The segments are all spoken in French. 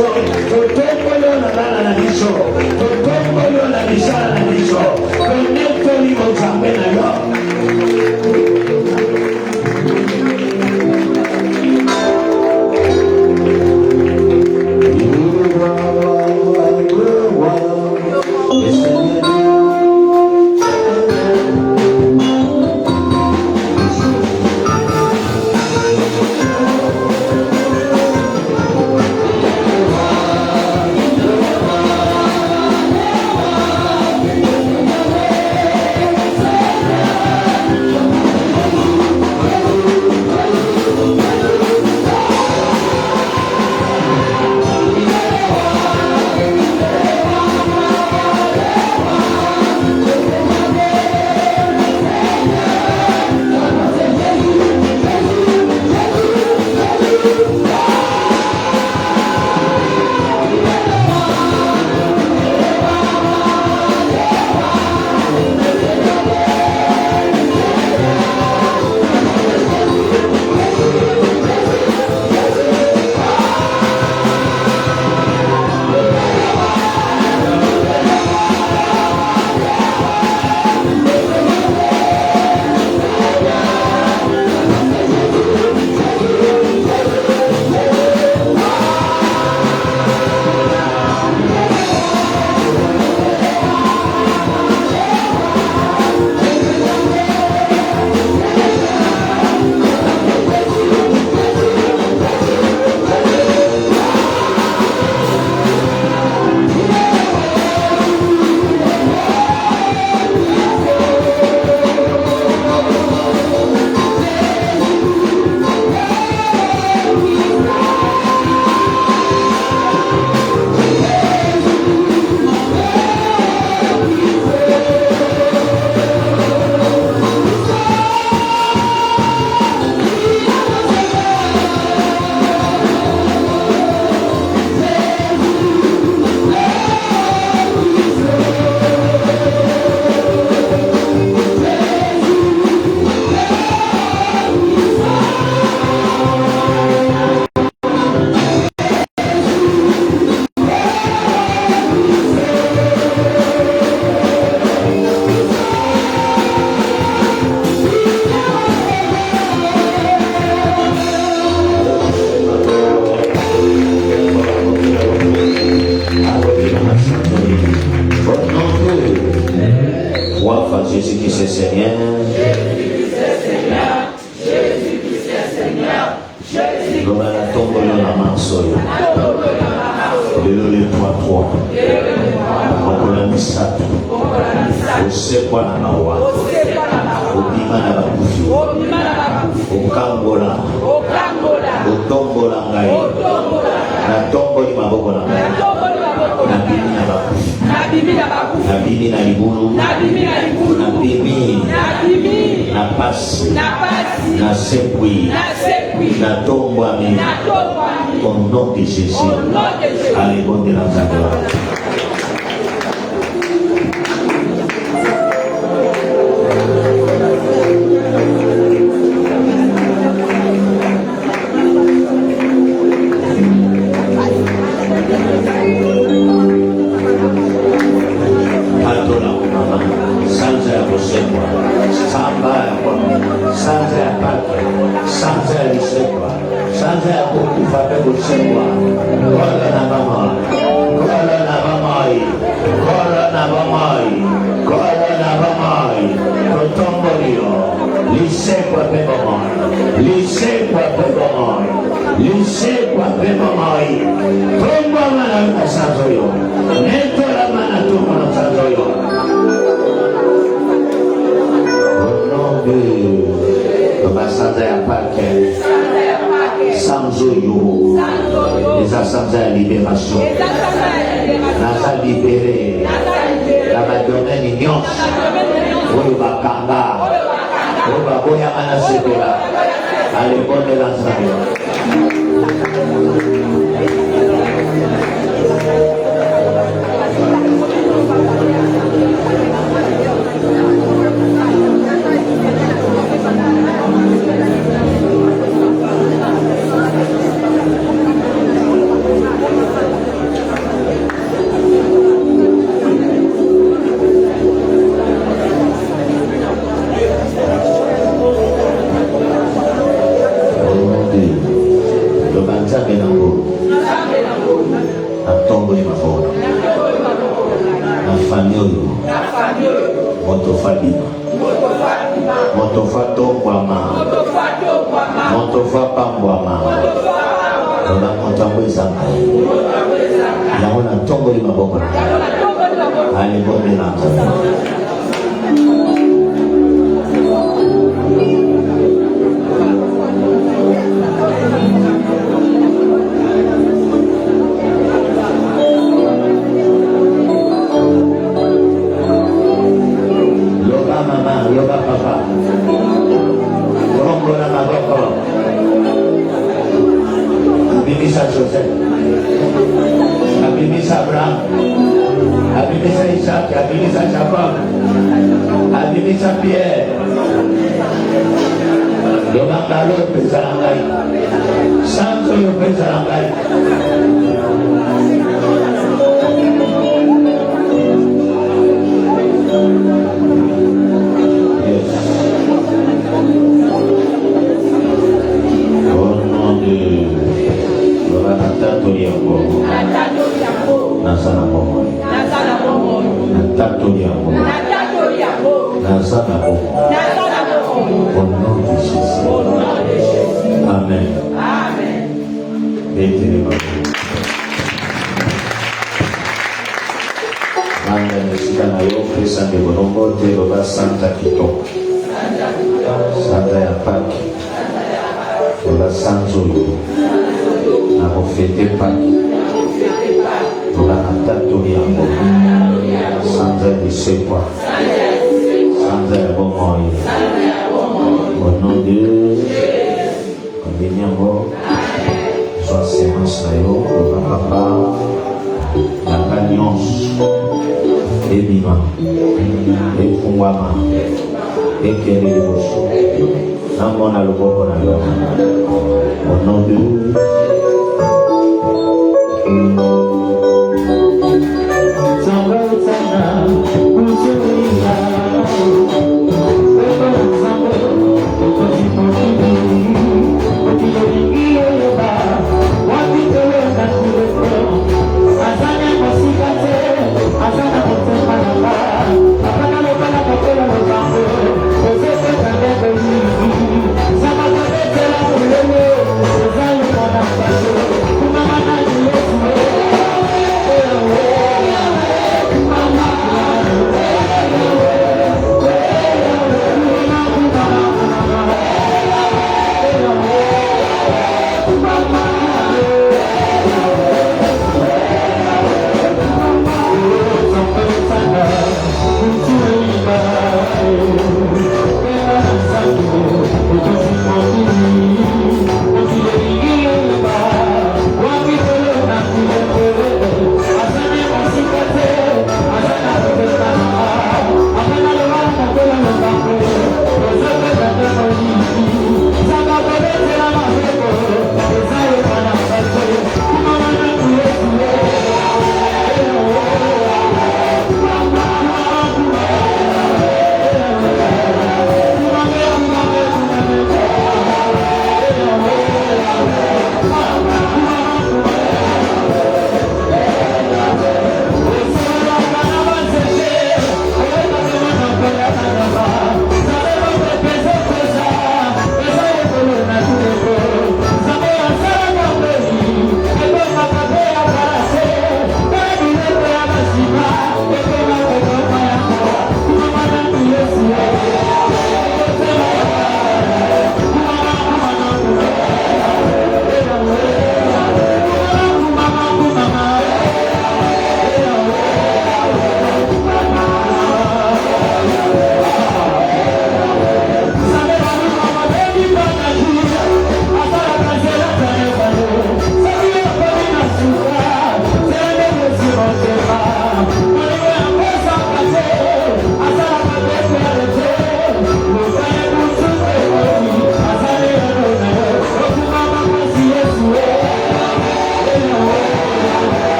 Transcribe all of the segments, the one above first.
biso, totomboli na bana na biso, totomboli na misala na biso, tonetoli Nzambe na yo. Jésus-Christ est Seigneur. Jésus-Christ est Seigneur. Nous allons tomber dans la main soyo. Le 3-3. On a mis ça. On sait quoi la mawa. On dit mana bakufi. On kangola. On tombola ngai. Na tomboli maboko na ngai. Na bini na bakufi. Na bini na libulu. Na bimi. Na pasi. Na sepui. Na tombami. Au nom de Jésus. Allez, bon de la gloire. Les assemblées à libération. Nasa libéré. La madonna ignorance. Oba kanga. Oba boya anasebela. Allez, bonne de l'ensemble. bima. Motofa tongwama. Motofa pambwama. Lola motambo ezanga. Yango na tongo li maboko na. Ali bonde na. Yoga papa, Rombo na maboko, Abimisa Joseph, Abimisa Abraham, Abimisa Isaac, Abimisa Jacob, Abimisa Pierre, Yoga Kalo Pesarangai, Santo Yo Pesarangai. Nasana bomo. Au nom de Jésus. Amen. Amen. Manda nisika na yo pesa de bonongo te loba santa kitoko. Santa ya paki. Loba sanzo yo. Na ofete paki. Loba natato yango. Santa ya sekwa. Santa ya bomoi. Au nom de Kondenyango. Soit sémence na yo. Loba papa. Nanga nyonso. Ebima, efungwama, ekele liboso, namona loboko na yo. Au nom de Sama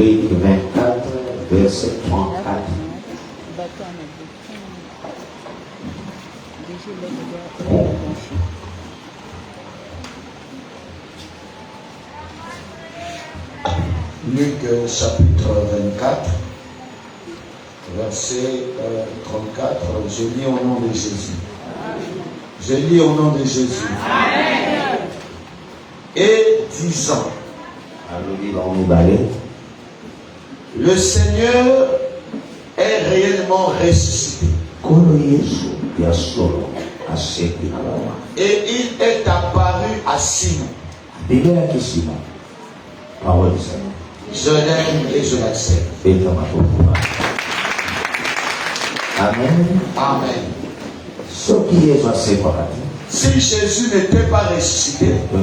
Luc 24, verset 34. Luc chapitre 24, verset 34. Je lis au nom de Jésus. Je lis au nom de Jésus. Amen. Et disant, le Seigneur est réellement ressuscité. Et il est apparu à Simon. Je l'aime et je l'accepte. Amen. Amen. Si Jésus n'était pas ressuscité, nous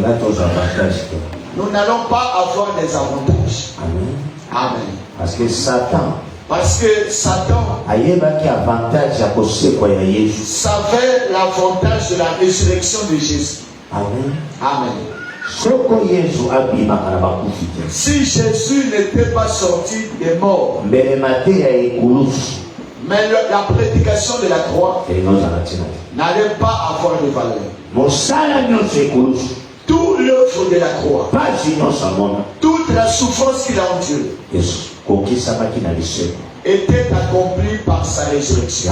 n'allons pas avoir des avantages. Amen. Amen. Parce que Satan savait l'avantage de la résurrection de Jésus. Amen. Amen. Si Jésus n'était pas sorti des morts, mais la prédication de la croix n'allait pas avoir de valeur. Tout l'œuvre de la croix, toute la souffrance qu'il a endurée, était accomplie par sa résurrection.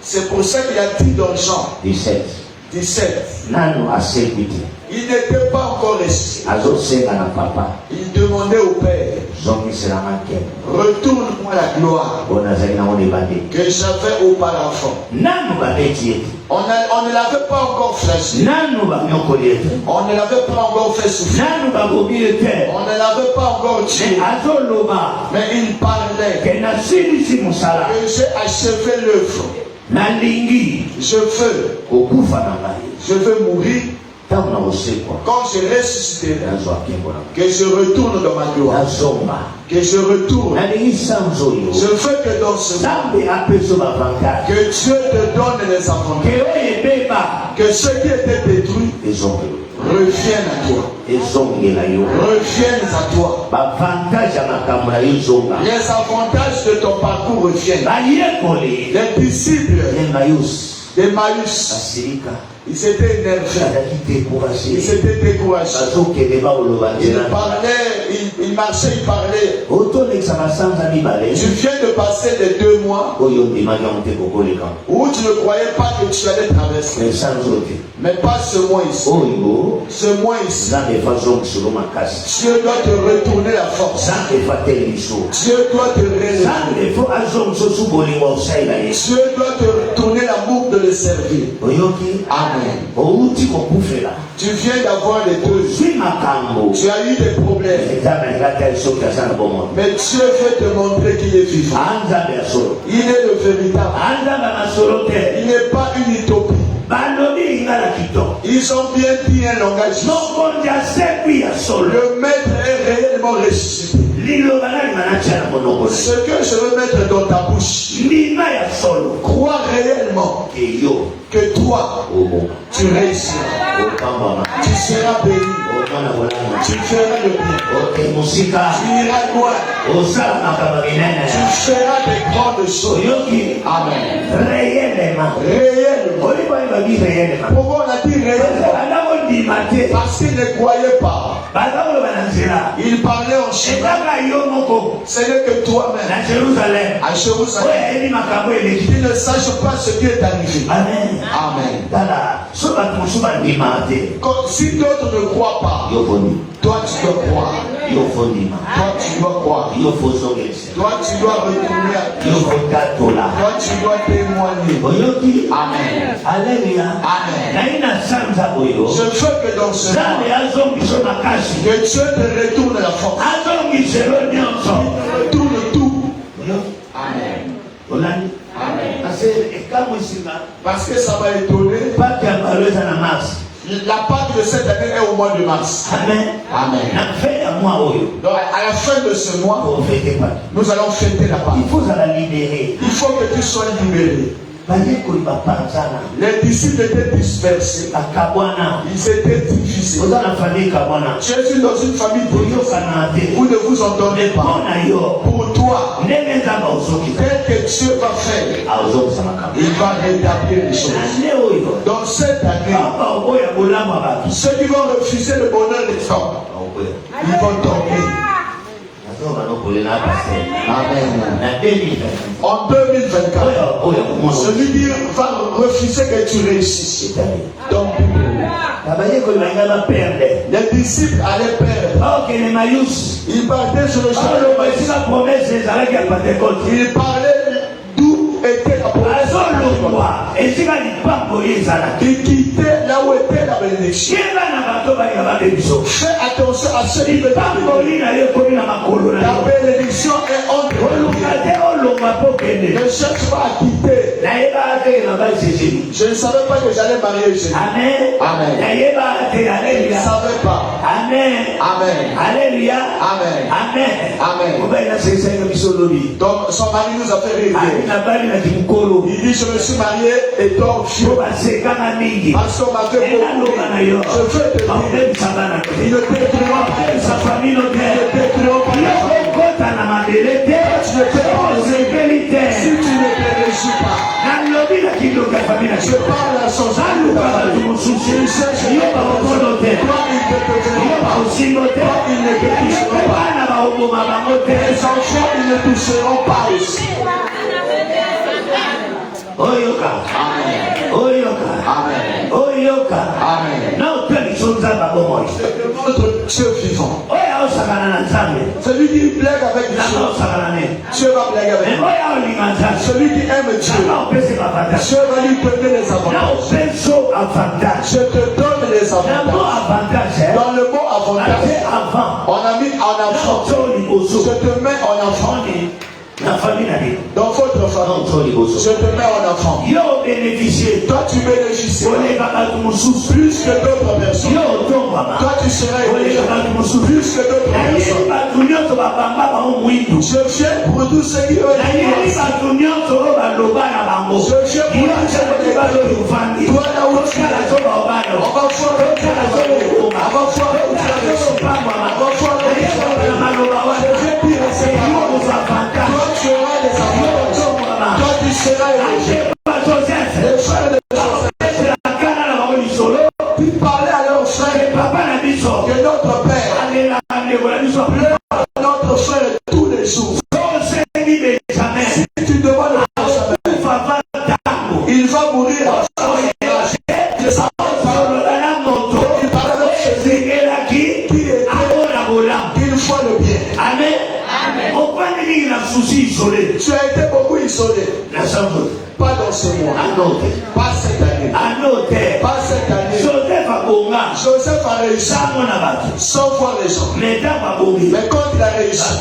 C'est pour ça qu'il a dit dans Jean 17, il n'était pas encore ressuscité. Il demandait au Père, retourne-moi la gloire que j'avais auparavant. On ne l'avait pas encore flagellé. On ne l'avait pas encore fait souffrir. On ne l'avait pas encore tué. Mais il parlait que j'ai achevé l'œuvre. Je veux mourir. Quand je ressusciterai, que je retourne dans ma gloire, que je retourne. Je veux que dans ce monde, que Dieu te donne les avantages, que ceux qui étaient détruits reviennent à toi. Reviennent à toi. Les avantages de ton parcours reviennent. Les disciples d'Emmaüs, ils s'étaient énervés. Ils s'étaient découragés. Il marchait, il parlait. Tu viens de passer les 2 mois où tu ne croyais pas que tu allais traverser. Mais pas ce mois ici. Ce mois ici, Dieu doit te retourner la force. Dieu doit te relever. Dieu doit te retourner l'amour de le servir. Amen. Tu viens d'avoir les 2. Tu as eu des problèmes. Mais Dieu veut te montrer qu'il est vivant. Il est le véritable. Il n'est pas une utopie. Ils ont bien dit un langage. Le maître est réellement ressuscité. Ce que je veux mettre dans ta bouche, crois réellement que toi, tu réussiras. Tu seras béni. Tu feras le bien. Tu iras loin. Tu feras des grandes choses. Amen. Réellement. Pourquoi on a dit réellement? Parce qu'ils ne croyaient pas. Il parlait en chinois. Ce n'est que toi-même à Jérusalem qui ne sache pas ce qui est arrivé. Amen. Amen. Si d'autres ne croient pas, toi tu dois croire. Toi tu dois croire. Toi tu dois retourner à Dieu. Toi tu dois témoigner. Amen. Alléluia. Amen. Je veux que dans ce monde, que Dieu te retourne la force. Retourne tout. Amen. Parce que ça va étonner. La Pâque de cette année est au mois de mars. Amen. Amen. Donc à la fin de ce mois, nous allons fêter la Pâque. Il faut que tu sois libéré. Les disciples étaient dispersés. Ils étaient divisés. Je suis dans une famille divisée. Vous ne vous entendez pas. Pour toi, tel que Dieu va faire, il va rétablir les choses. Dans cette année, ceux qui vont refuser le bonheur des femmes, ils vont tomber. Amen. En 2024, celui qui va refuser que tu réussisses. Donc, les disciples allaient perdre. Ils partaient sur le chemin. Ils parlaient d'où était la promesse. Ils quittaient là où était la bénédiction. Fais attention à ce qui veut la bénédiction est entre ne cherche pas à quitter. Je ne savais pas que j'allais marier Jésus. Amen. Amen. Je ne savais pas. Amen. Amen. Alléluia. Amen. Amen. Amen. Donc son mari nous a fait rire. Il dit je me suis marié étant vieux. Parce qu'on m'a fait beaucoup. Je veux te dire. Il ne t'écrira pas. Sa famille ne t'écrira pas. Si tu ne te réjouis pas, je parle à son âme. Il cherche toi, il ne te verra pas. Toi, il ne te touchera pas. Les enfants, ils ne toucheront pas aussi. Oyoka. Amen. Oyoka. Amen. Oyoka. Amen. Non, tu as les choses à ma bombe. C'est notre Dieu vivant. Oya osakana nzambe. Celui qui blague avec Dieu, Dieu va blaguer avec lui. Celui qui aime Dieu, Dieu va lui donner les avantages. Je te donne les avantages. Dans le mot avantage, on a mis en enfant. Je te mets en enfant. Dans votre famille, je te mets en enfant. Toi tu bénéficies plus que d'autres personnes. Toi tu seras plus que d'autres personnes. Je viens pour tous ceux qui ont été. Je viens pour tous ceux qui ont été. Toi là où tu es, on va voir où tu as tu auras les avantages. Toi tu seras élevé. Les frères de Joseph, ils parlaient à leurs frères que notre Père, notre frère tous les jours. Si tu demandes à Benjamin, il va mourir à son âge. Il parlait avec Jésus qui était une fois le bien. Amen. Tu as été beaucoup isolé. Pas dans ce mois. Pas cette année. Pas cette année. Joseph a réussi sans voir les gens. Mais quand il a réussi,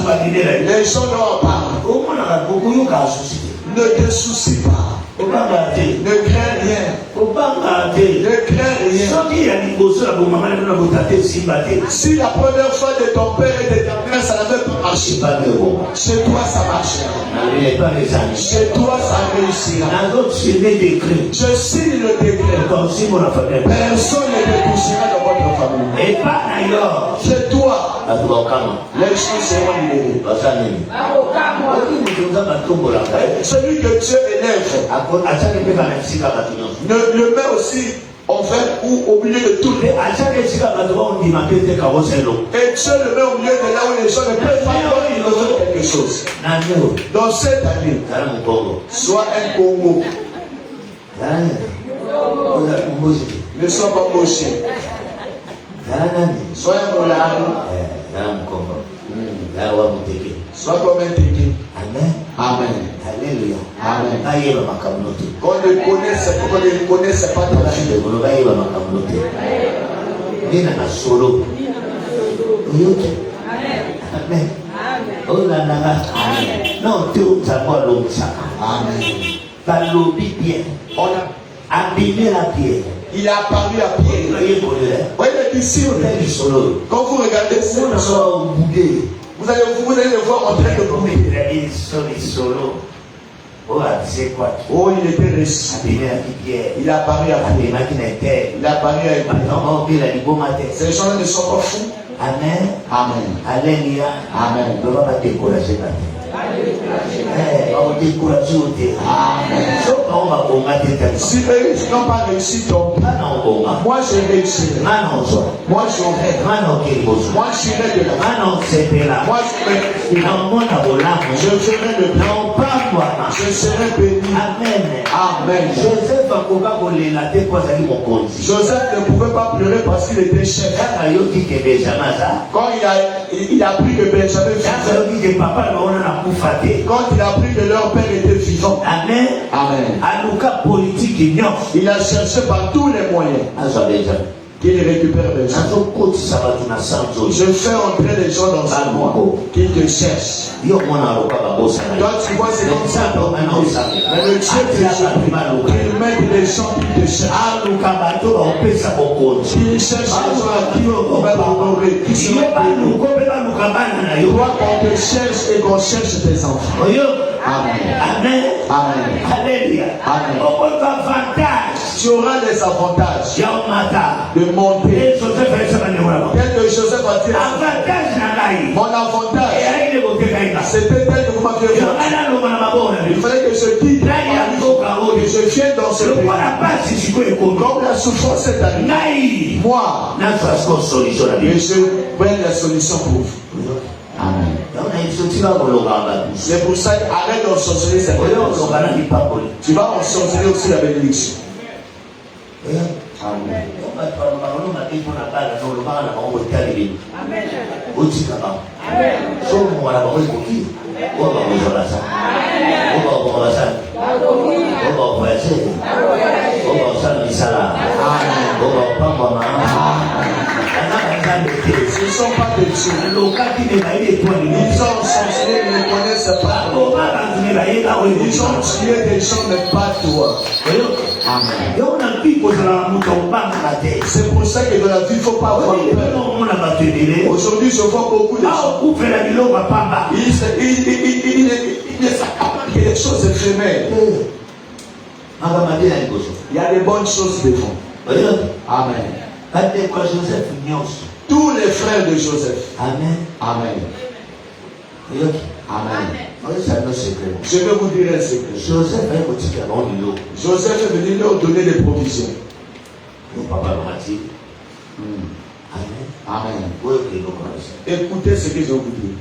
les gens n'ont pas. Ne te soucie pas. Ne crains rien. Ne crains rien. Si la première fois de ton père et de ta mère, ça n'avait pas marché, chez toi ça marchera. Chez toi ça réussira. Je signe le décret. Personne ne te touchera dans votre famille. Chez toi, les choses seront libérées. Celui que Dieu élève, le met aussi envers ou au milieu de tout. Et Dieu le met au milieu de là où les gens ne peuvent pas faire quelque chose. Dans cette année, sois un Congo. Ne sois pas moché. Sois un Moulari. Sois comme un Tiki. Amen. Alléluia. Amen. Qu'on ne connaisse pas ta vie. Amen. Non, tu as pas l'homme ça. Amen. Par l'obi bien. On a abîmé la pierre. Il a apparu à Pierre. Voyez les disciples. Quand vous regardez ces personnes, vous allez le voir en train de bouger. Oh, il était ressuscité. Il a apparu à Pierre. Il a apparu à Pierre. Ces gens ne sont pas fous. Amen. Amen. Alléluia. Amen. Ne va pas décourager. Si eux n'ont pas réussi, donc moi je réussirai. Moi j'aurai. Moi j'irai de la moi je ferai le bien. Je serai béni. Amen. Amen. Joseph ne pouvait pas pleurer parce qu'il était chef. Quand il a appris que Benjamin vivait, quand il a appris que leur père était vivant, Amen. Amen. Il a cherché par tous les moyens qu'il récupère Benjamin. Je fais entrer les gens dans un monde qui te cherchent. Toi tu vois c'est comme ça. Mais le Dieu te cherche. Il met des gens qui te cherchent. Il cherche les gens à qui on va honorer. Toi qu'on te cherche et qu'on cherche tes enfants. Amen. Amen. Amen. Alléluia. Amen. Tu auras les avantages de monter. Tel que Joseph a dit, mon avantage, c'était tel que vous m'aviez fait. Il fallait que je quitte, que je vienne dans ce pays. Comme la souffrance est arrivée, moi, et je prends la solution pour vous. Amen. C'est pour ça qu'arrête d'ensorceler cette bénédiction. Tu vas ensorceler aussi la bénédiction. Amen. Ce ne sont pas des dieux. Ils ont ensorcelé, ils ne connaissent pas. Ils ont tué des gens, mais pas toi. Amen. C'est pour ça que dans la vie, il ne faut pas avoir peur. Aujourd'hui, je vois beaucoup de gens. Ils s'accaparent des choses éphémères. Il y a des bonnes choses devant. Amen. Tous les frères de Joseph. Amen. Amen. Amen. Je vais vous dire un secret. Joseph est venu leur donner des provisions. Amen. Écoutez ce que je vous dis.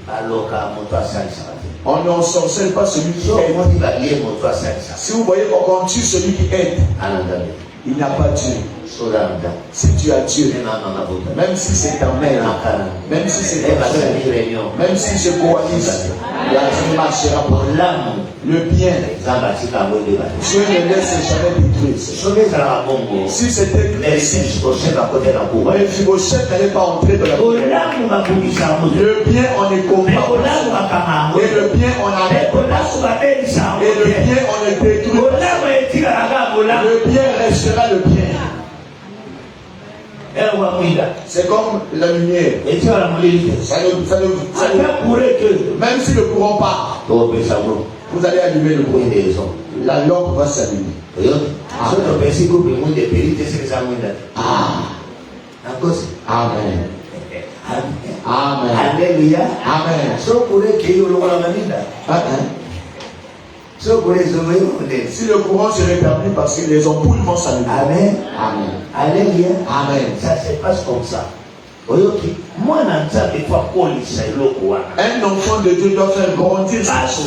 On ne ensorcelle pas celui qui aide. Si vous voyez qu'on tue celui qui aide, il n'a pas Dieu. Si tu as Dieu, même si c'est ta mère, même si c'est ta frère, même si je coalise, tu marchera pour l'âme, le bien. Dieu ne laisse jamais détruire. Si c'était Mephibosheth n'allait pas entrer dans la prière. Le bien on ne combat pas. Et le bien on n'arrête pas. Et le bien on ne détruit pas. Le bien restera le bien. C'est comme la lumière. Même si le courant part, vous allez allumer le courant. La lampe va s'allumer. Amen. Amen. Alléluia. Amen. Si le courant se rétablit parce que les ampoules vont s'allumer. Amen. Amen. Alléluia. Amen. Ça se passe comme ça. Un enfant de Dieu doit faire grandir sa chose.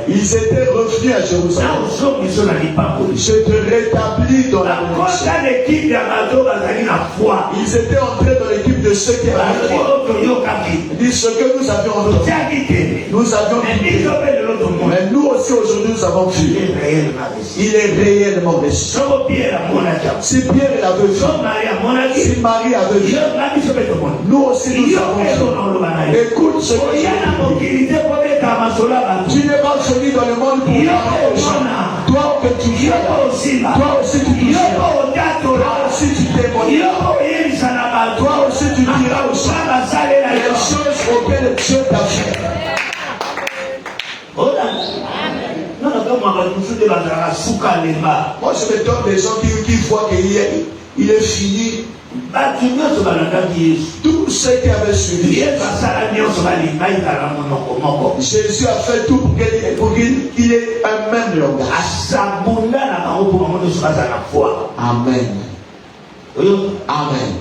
Ils étaient revenus à Jérusalem. Je te rétablis dans la bénédiction. Ils étaient entrés dans l'équipe de ceux qui avaient foi. Dit ce que nous avions entendu. Nous avions quitté. Mais nous aussi aujourd'hui nous avons vu. Il est réellement reçu. Si Pierre avait vu, si Marie avait vu, nous aussi nous avons vu. Écoute ce que tu n'es pas venu dans le monde pour parler aux gens. Toi que tu viens, toi aussi tu touches. Toi aussi tu témoignes. Toi aussi tu diras aux gens les choses auxquelles Dieu t'a fait. Moi, je me donne des gens qui voient qu'il est fini. Tout ce qui avait suivi. Jésus a fait tout pour qu'il ait un même langage. Amen. Amen.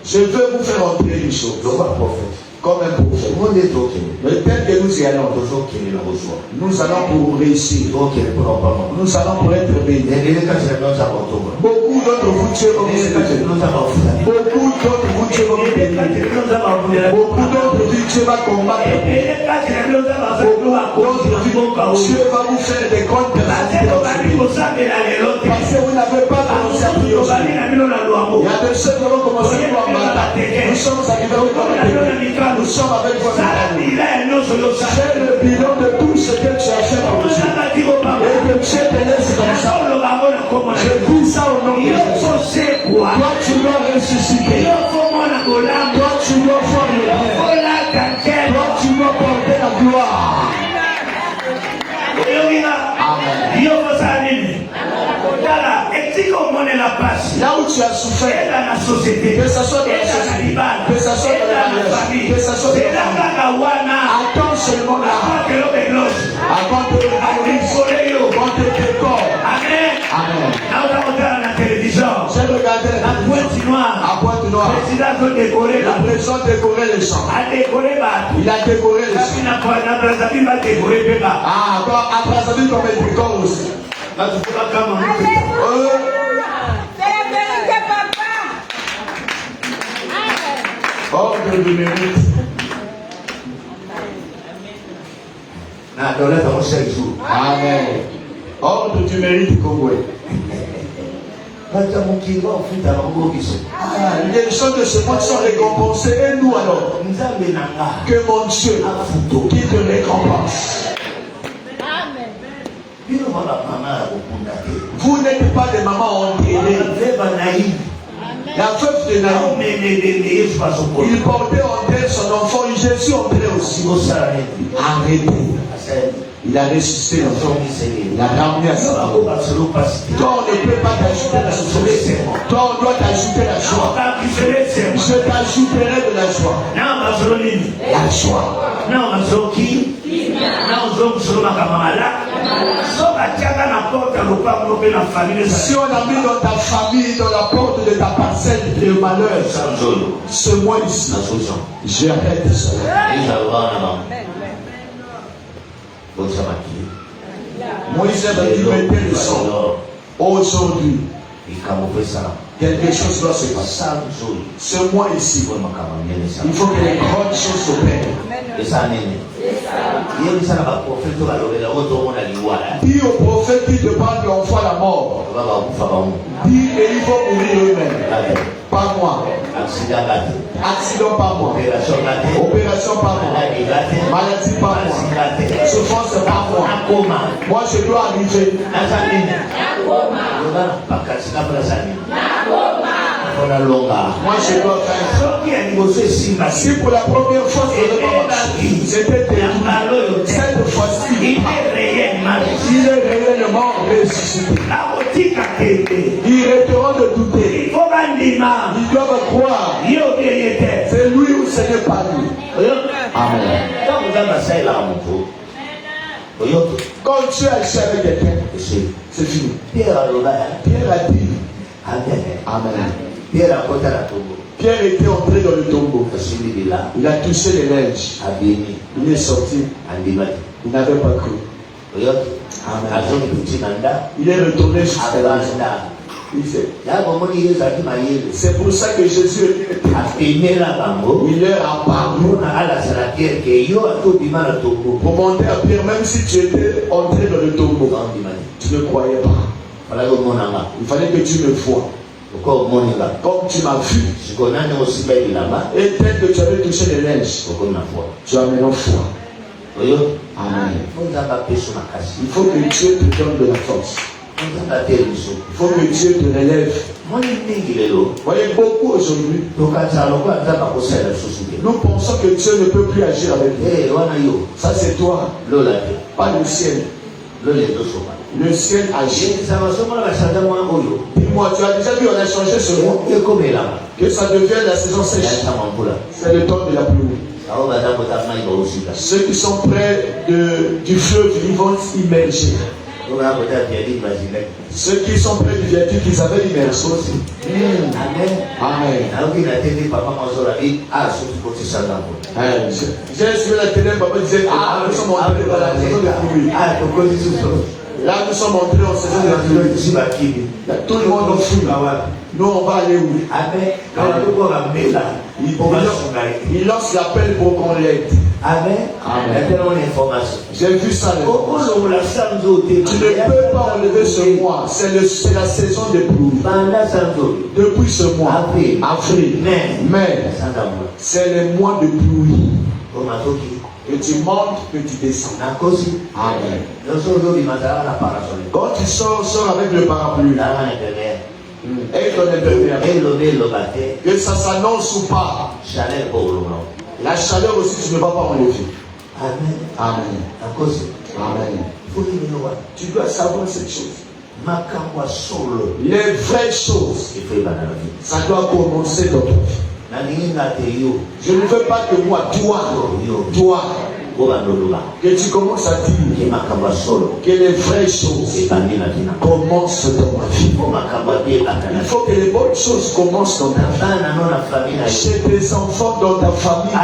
Je veux vous faire entrer une chose. Comme un prophète. Mais tel que nous y allons, nous allons pour réussir. Nous allons pour être bénis. Beaucoup d'autres vous Dieu vont vous aider. Beaucoup d'autres vous Dieu vont vous bénir. Beaucoup d'autres Dieu va combattre. Beaucoup d'autres Dieu va vous faire des grandes personnalités. Parce que vous n'avez pas commencé à prier aujourd'hui. Il y a des choses qui vont commencer à combattre. Nous sommes arrivés au combattre. Nous sommes avec vous. J'ai le bilan de tout ce que tu as fait pour nous. Et que Dieu te laisse comme ça. Je dis ça au nom de Jésus. Toi, tu dois ressusciter. Toi, tu dois faire le bien. Toi, tu dois porter la gloire. Amen. Là où tu as souffert, que ce soit dans la société, que ce soit dans la famille, que ce soit dans la famille, attends seulement là. Avant de mourir, avant de te corps. Amen. J'ai regardé à Pointe-Noire. La présidente décoré les gens. Il a décoré les gens. Ah, à Brazzaville comme il décore aussi. C'est la vérité, papa. Ordre du mérite. Amen. Ordre du mérite Congo. Les gens de ce monde sont récompensés. Et nous alors, que mon Dieu qui te récompense. Vous n'êtes pas des mamans entraînées. La veuve de Naïm, il portait en terre son enfant, Jésus entrait aussi. Arrêtez. Il a ressuscité l'enfant. Il a ramené à sa vie. Toi, on ne peut pas t'ajouter la joie. Toi, on doit t'ajouter la joie. Je t'ajouterai de la joie. La joie. Si on a mis dans ta famille, dans la porte de ta parcelle, le malheur, ce mois ici, j'arrête cela. Moïse a dit mettez le sang. Aujourd'hui, quelque chose doit se passer. Ce mois ici, il faut que les grandes choses s'opèrent. Dis au prophète qui te parle qu'on voit la mort. Dis et ils vont mourir eux-mêmes. Pas moi. Accident pas moi. Opération pas moi. Maladie pas moi. Souffrance pas moi. Moi je dois arriver. Moi je dois faire. Si pour la première fois c'était terrible, cette fois-ci il est réellement ressuscité. Ils arrêteront de douter. Ils doivent croire. C'est lui ou ce n'est pas lui. Amen. Quand tu as agi avec quelqu'un, c'est fini. Pierre a dit Amen. Pierre était entré dans le tombeau. Il a touché les linges. Il est sorti. Il n'avait pas cru. Amen. Il est retourné jusqu'à la maison. C'est pour ça que Jésus il leur a parlé pour montrer à Pierre, même si tu étais entré dans le tombeau, tu ne croyais pas. Il fallait que tu me vois. Comme tu m'as vu, et tel que tu avais touché les linges, tu as maintenant foi. Amen. Il faut que Dieu te donne de la force. Il faut que Dieu te relève. Voyez, beaucoup aujourd'hui, nous pensons que Dieu ne peut plus agir avec nous. Ça c'est toi, pas le ciel. Le ciel agit. Dis-moi, tu as déjà vu, on a changé ce mois. Que ça devienne la saison sèche. C'est le temps de la pluie. Ceux qui sont près du fleuve, ils vont s'immerger. Ceux qui sont près du viaduc, ils avaient l'immersion aussi. Amen. J'ai suivi la télé, papa disait, nous sommes entrés dans la saison de pluie. Là, nous sommes entrés en saison de pluie. Tout le monde en fuit. Nous, on va aller où? Il lance l'appel pour qu'on l'aide. Amen. J'ai vu ça. Tu ne peux pas enlever ce mois. C'est la saison des pluies. Depuis ce mois, avril, mai, c'est le mois de pluie. Que tu montes, que tu descends. Amen. Quand tu sors avec le parapluie. Et ton infirmière. Que ça s'annonce ou pas. La chaleur aussi, tu ne vas pas enlever. Amen. Amen. Amen. Tu dois savoir cette chose. Les vraies choses. Ça doit commencer dans ton vie. Je ne veux pas que moi, toi, que tu commences à dire que les vraies choses commencent dans ma vie. Il faut que les bonnes choses commencent dans ta vie. Chez tes enfants, dans ta famille.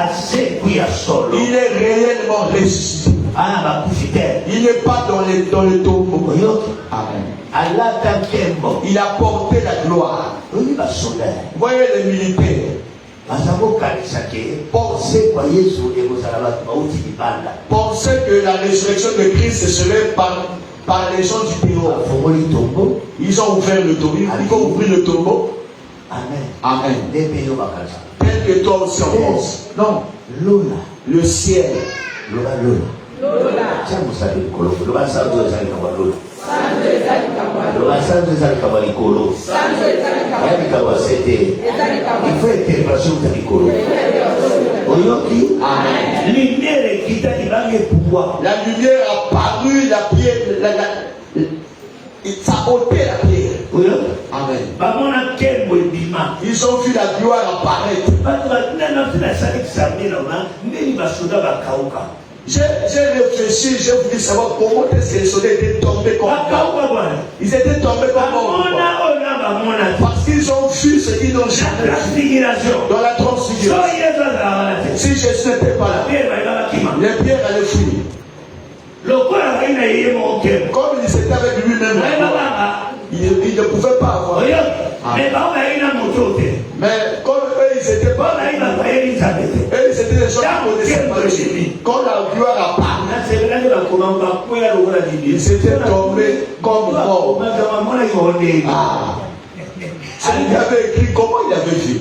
Il est réellement ressuscité. Il n'est pas dans le tombeau. Amen. Il a porté la gloire. Voyez les militaires. Pensez que la résurrection de Christ serait par les gens du bureau. Ils ont ouvert le tombeau. Il faut ouvrir le tombeau. Amen. Amen. Tel que toi aussi en pense. Non. Le ciel. La lumière a paru, la pierre, ça a ôté la pierre. Amen. Ils ont vu la gloire apparaître. J'ai réfléchi, j'ai voulu savoir comment est-ce que les soldats étaient tombés comme morts. Ils étaient tombés comme morts. Parce qu'ils ont vu ce qu'ils n'ont jamais vu dans la transfiguration. Si Jésus n'était pas là, les pierres allaient fuir. Comme il était avec lui-même, il ne pouvait pas avoir. Mais comme eux, ils n'étaient pas là, eux, ils étaient des gens qui connaissaient. Quand la gloire a parlé, ils étaient tombés comme morts. Il avait écrit comment il avait vu.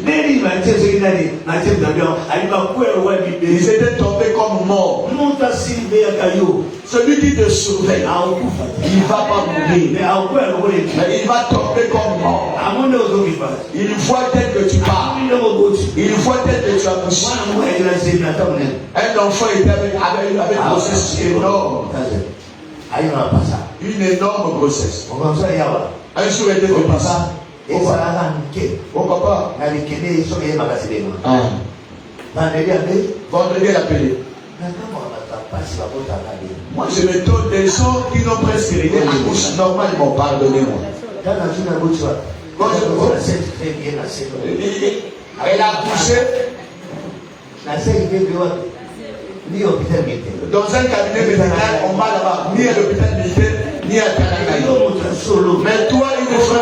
Ils étaient tombés comme morts. Celui qui te surveille, il ne va pas mourir. Mais il va tomber comme mort. Il voit tel que tu parles. Il voit tel que tu as poussé. Un enfant était avec une grossesse énorme. Une énorme grossesse. Un jour il était de passage. Oh papa. Vendredi elle appelé. Moi je m'étonne des gens qui n'ont presque rien à bouche. Normalement, pardonnez-moi. Elle a accouché dans un cabinet médical, on va là-bas, ni à l'hôpital militaire, ni à Kanagaï. Mais toi, il ne faut pas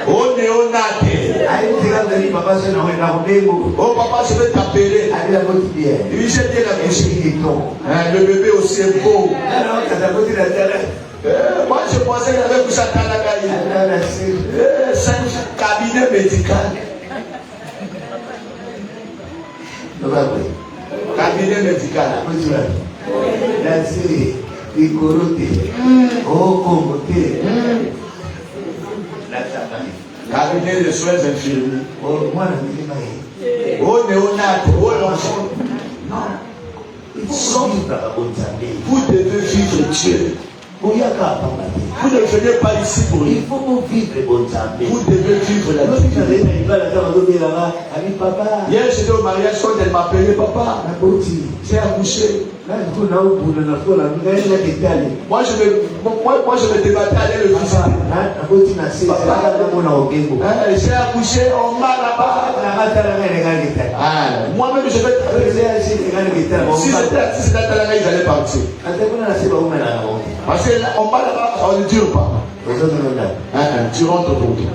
oh néonate. Oh papa, je vais t'appeler. Il s'est bien accouché. Le bébé aussi est beau. Moi je pensais qu'il avait couché à Kanagaï. C'est un cabinet médical. Cabinet médical. Cabinet de soins infirmiers. Oh néonate, oh l'enfant. Non. Vous devez vivre Dieu. Vous ne venez pas ici pour lui. Il faut vivre bon temps. Vous devez vivre la vie. Hier, j'étais au mariage quand elle m'appelait papa. J'ai accouché. Moi, je me débattais à aller le visiter. J'ai accouché, on m'a là-bas. Moi-même, je vais travailler. Si c'était à Talanga, ils allaient partir. Parce qu'on m'a là-bas, on ne dure pas. Tu rentres pour toi.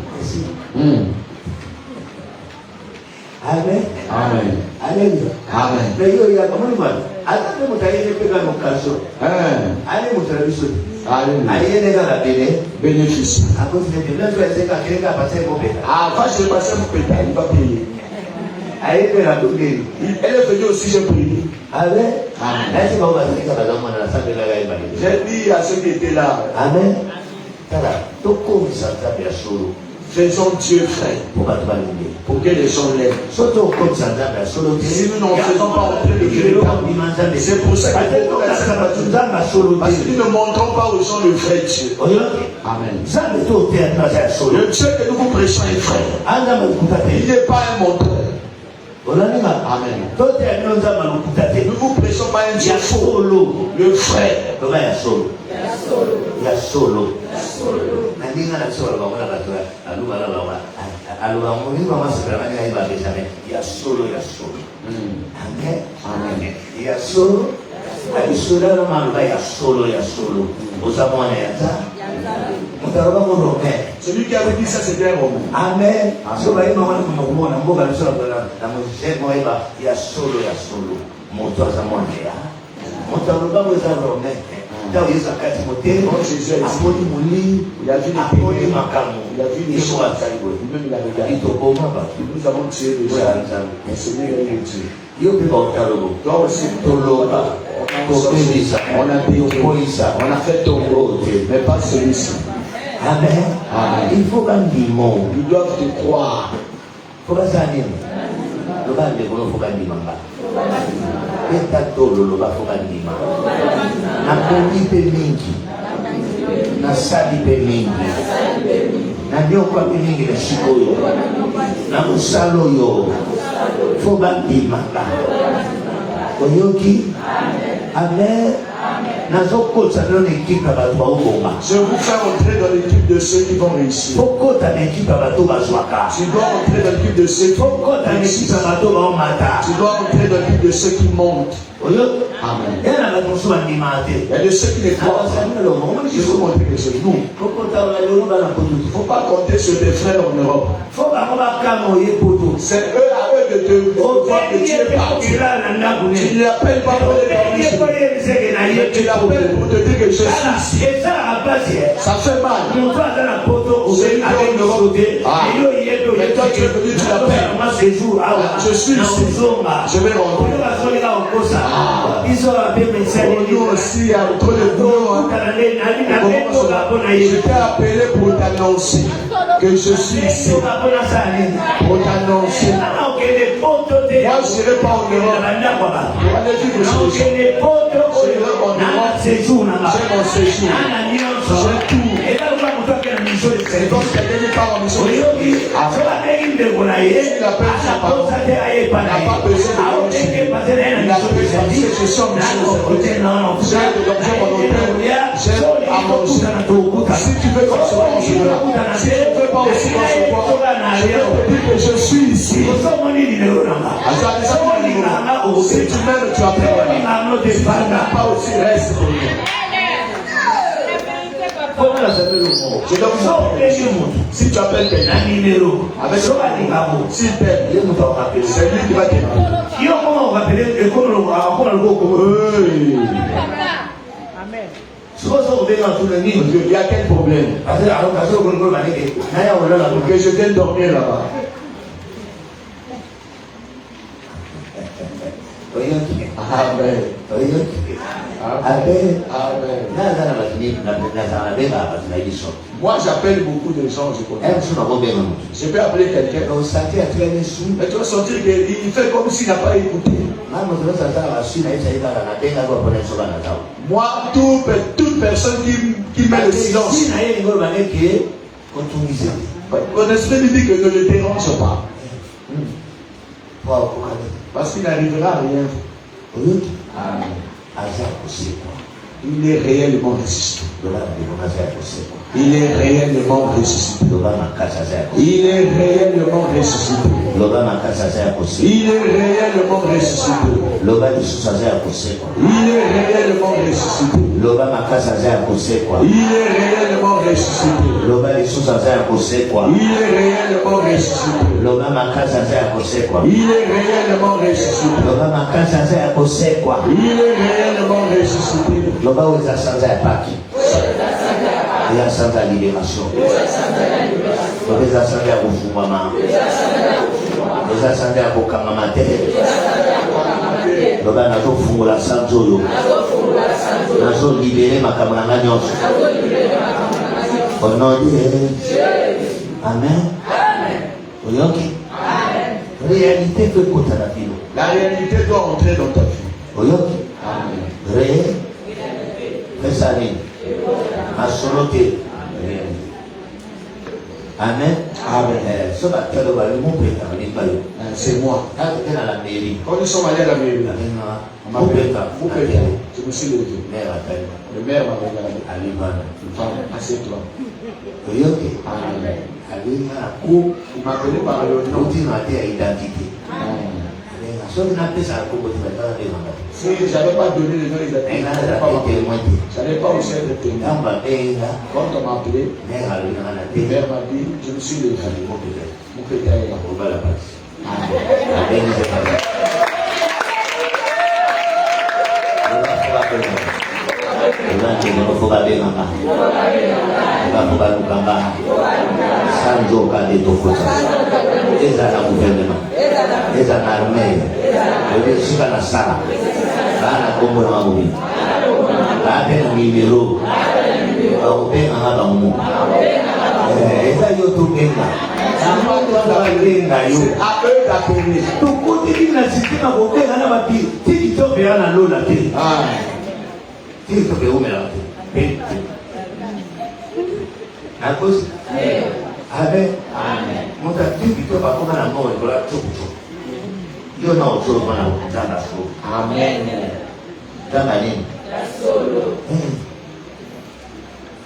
Amen. Amen. Alléluia. Amen. Bénéfice. Avant, je vais passer mon pétale, il va payer. Elle est venue aussi, j'ai prié. Amen. J'ai dit à ceux qui étaient là. Amen. Faisons Dieu frère pour que les gens l'aiment. Si nous n'en faisons pas entrer le véritable, c'est pour ça que parce que nous ne montrons pas aux gens le vrai Dieu. Amen. Le Dieu que nous vous prêchons est frère. Il n'est pas un montreur. Amen. Nous vous prêchons pas un Dieu faux. Le frère. Celui qui avait dit ça, c'était un Romain. Amen. Il a vu les choses. Nous avons tué les gens. Le Seigneur est Dieu. On a dit, on a fait tomber, mais pas celui-ci. Amen. Amen. Il faut qu'on dise mon. Ils doivent te croire. Il faut pas s'animer. Le bas de l'eau, il faut qu'on dise mon. Et ta tolo, le bas, il faut qu'on dise mon. Na kondi pe mingi. Na sali pe mingi. Na nyokwa pe mingi na shikoyo. Na musalo yo. Il faut qu'on dise mon. Oyoki. Amen. Je vous fais entrer dans l'équipe de ceux qui vont réussir. Tu dois entrer dans l'équipe de ceux qui réussissent. Tu dois entrer dans l'équipe de ceux qui montent. Amen. Il y a de ceux qui ne croient pas. Je vais vous montrer que c'est nous. Il ne faut pas compter sur tes frères en Europe. C'est eux à eux de te voir que tu es parti. Tu ne l'appelles pas pour les parler. Mais tu l'appelles pour te dire que je suis ici. Ça fait mal. C'est une en Europe. Mais toi tu es venu, tu l'appelles. Je suis ici. Je vais rentrer. Nous aussi, entre les deux, je t'ai appelé pour t'annoncer que je suis ici. Pour t'annoncer. Moi, je n'irai pas en Europe. Pour aller vivre chez les gens. Je n'irai en Europe. J'ai mon séjour. J'ai tout. C'est donc quelqu'un qui part en mission. Il appelle son parent. Il n'a pas besoin de l'enseigner. Il appelle parce que je suis en mission. J'ai de l'objet mon hôtel. J'ai à manger. Si tu veux qu'on se voit, on se verra. Si tu ne veux pas aussi qu'on se voit, je vais te dire que je suis ici. Si tu m'aimes, tu appelles. Si tu n'aimes pas aussi, reste pour moi. Je dois vous appeler. Si tu appelles quelqu'un avec son numéro, s'il t'aime, c'est lui qui va t'aimer. Il y a quel problème? Que je vienne dormir là-bas. Amen. Amen. Amen. Moi, j'appelle beaucoup de gens, je connais. Je peux appeler quelqu'un. Mais tu vas sentir qu'il fait comme s'il n'a pas écouté. Moi, toute personne qui met le silence, mon esprit lui dit que ne le dérange pas. Parce qu'il n'arrivera à rien. Il est réellement ressuscité. Il est réellement ressuscité. Il est réellement ressuscité. Il est réellement ressuscité. Il est réellement ressuscité. Il est réellement ressuscité. Il est réellement ressuscité. Il est réellement ressuscité. Il est réellement ressuscité. Il y a Santa libération. Il y a Santa Boufumama. Il y a Santa Bokamamate. Le gars n'a pas fumé la Sanzo. N'a pas libéré ma camarade. Au nom de Jésus. Amen. Oyoki. Réalité que côté la vie. La réalité doit entrer dans ta vie. Oyoki. Amen. Réel. Fais ça. Masolote. Amen. Amen. C'est moi. Quand nous sommes allés à la mairie, je me suis levé. Le maire m'a regardé. Assieds-toi. Il m'a appelé par le nom. Si je n'avais pas donné le nom, je n'allais pas aussi être témoin. Quand on m'a appelé, le maire m'a dit, je me suis levé. Mon pétard est là.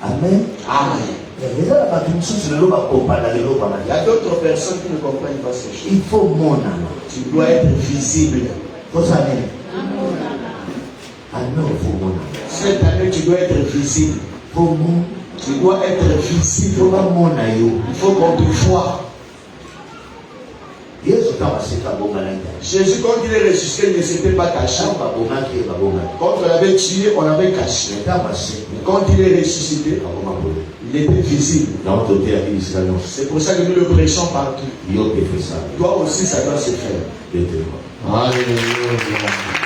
Amen. Amen. Il y a d'autres personnes qui ne comprennent pas ces choses. Il faut mon âme. Tu dois être visible. Cette année, tu dois être visible. Tu dois être visible. Il faut qu'on te voie. Jésus, quand il est ressuscité, il ne s'était pas caché. Quand on l'avait tué, on l'avait caché. Quand il est ressuscité, il était visible. C'est pour ça que nous le prêchons partout. Toi aussi, ça doit se faire. Alléluia.